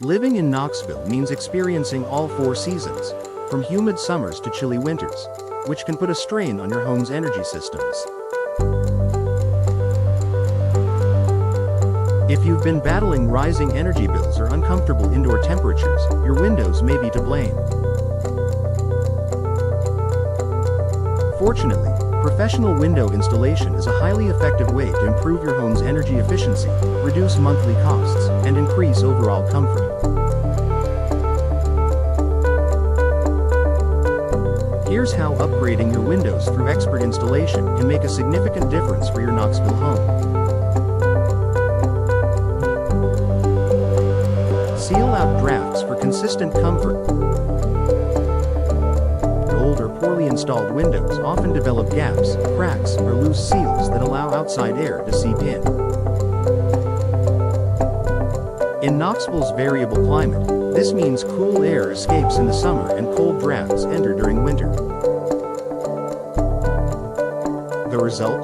Living in Knoxville means experiencing all four seasons, from humid summers to chilly winters, which can put a strain on your home's energy systems. If you've been battling rising energy bills or uncomfortable indoor temperatures, your windows may be to blame. Fortunately, professional window installation is a highly effective way to improve your home's energy efficiency, reduce monthly costs, and increase overall comfort. Here's how upgrading your windows through expert installation can make a significant difference for your Knoxville home. Seal out drafts for consistent comfort. Old or poorly installed windows often develop gaps, cracks, or loose seals that allow outside air to seep in. In Knoxville's variable climate, this means cool air escapes in the summer and cold drafts enter during winter. The result?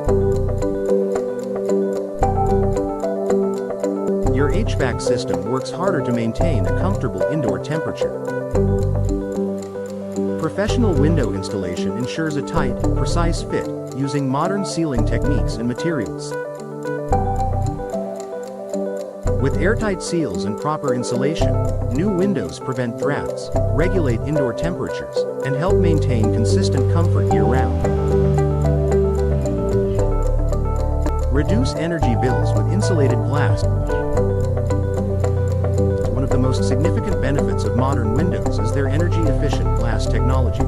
Your HVAC system works harder to maintain a comfortable indoor temperature. Professional window installation ensures a tight, precise fit, using modern sealing techniques and materials. With airtight seals and proper insulation, new windows prevent drafts, regulate indoor temperatures, and help maintain consistent comfort year-round. Reduce energy bills with insulated glass. One of the most significant benefits of modern windows is their energy-efficient glass technology.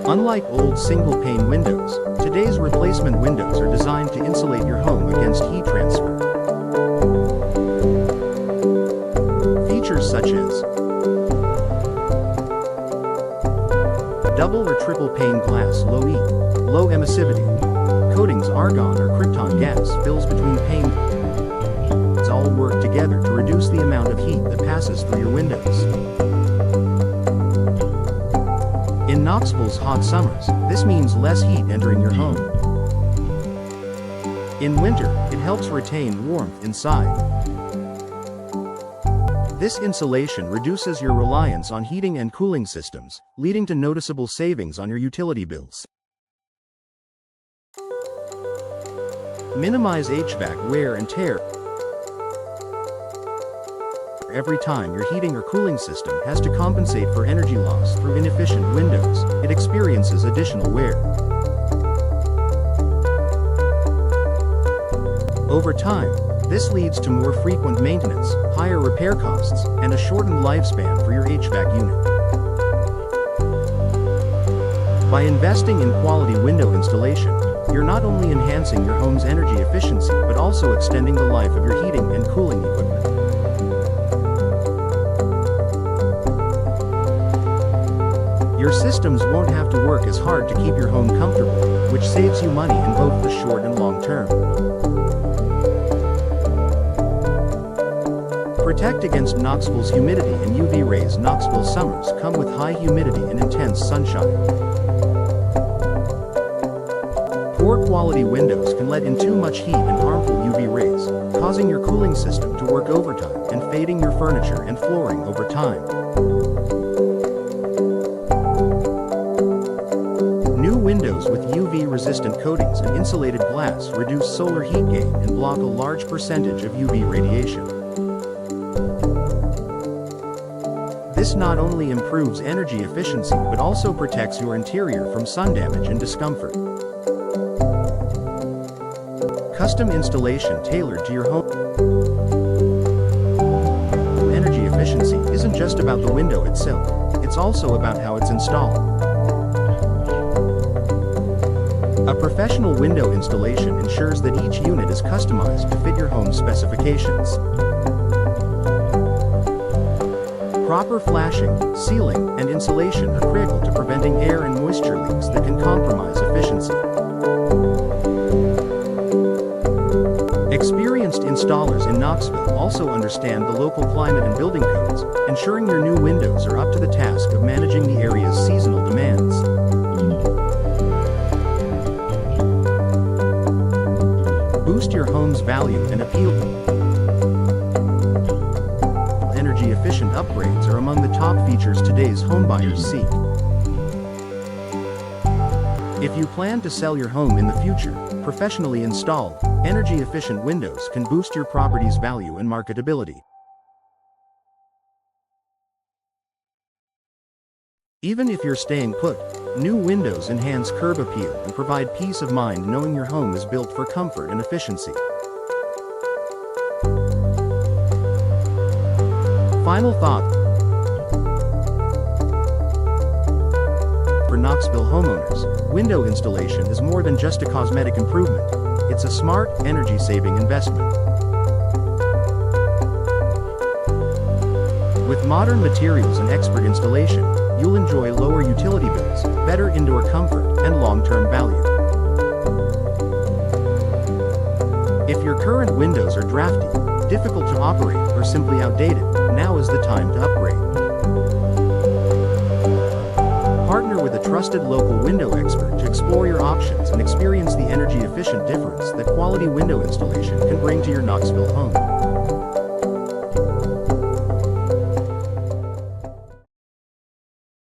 Unlike old single-pane windows, today's replacement windows are designed to insulate your home against heat transfer. Features such as double or triple pane glass, low E, low emissivity coatings, argon or krypton gas fills between pane. All work together to reduce the amount of heat that passes through your windows. In Knoxville's hot summers, this means less heat entering your home. In winter, it helps retain warmth inside. This insulation reduces your reliance on heating and cooling systems, leading to noticeable savings on your utility bills. Minimize HVAC wear and tear. Every time your heating or cooling system has to compensate for energy loss through inefficient windows, it experiences additional wear. Over time, this leads to more frequent maintenance, higher repair costs, and a shortened lifespan for your HVAC unit. By investing in quality window installation, you're not only enhancing your home's energy efficiency but also extending the life of your heating and cooling equipment. Your systems won't have to work as hard to keep your home comfortable, which saves you money in both the short and long term. Protect against Knoxville's humidity and UV rays. Knoxville summers come with high humidity and intense sunshine. Poor quality windows can let in too much heat and harmful UV rays, causing your cooling system to work overtime and fading your furniture and flooring over time. Windows with UV-resistant coatings and insulated glass reduce solar heat gain and block a large percentage of UV radiation. This not only improves energy efficiency but also protects your interior from sun damage and discomfort. Custom installation tailored to your home. Energy efficiency isn't just about the window itself, it's also about how it's installed. A professional window installation ensures that each unit is customized to fit your home's specifications. Proper flashing, sealing, and insulation are critical to preventing air and moisture leaks that can compromise efficiency. Experienced installers in Knoxville also understand the local climate and building codes, ensuring your new windows are up to the task of managing the area's seasonal demands. Boost your home's value and appeal. upgrades are among the top features today's homebuyers seek. If you plan to sell your home in the future, professionally installed, energy-efficient windows can boost your property's value and marketability. Even if you're staying put, new windows enhance curb appeal and provide peace of mind knowing your home is built for comfort and efficiency. Final thought. For Knoxville homeowners, window installation is more than just a cosmetic improvement. It's a smart, energy-saving investment. With modern materials and expert installation, you'll enjoy lower utility bills, better indoor comfort, and long-term value. If your current windows are drafty, difficult to operate, or simply outdated, now is the time to upgrade. Partner with a trusted local window expert to explore your options and experience the energy-efficient difference that quality window installation can bring to your Knoxville home.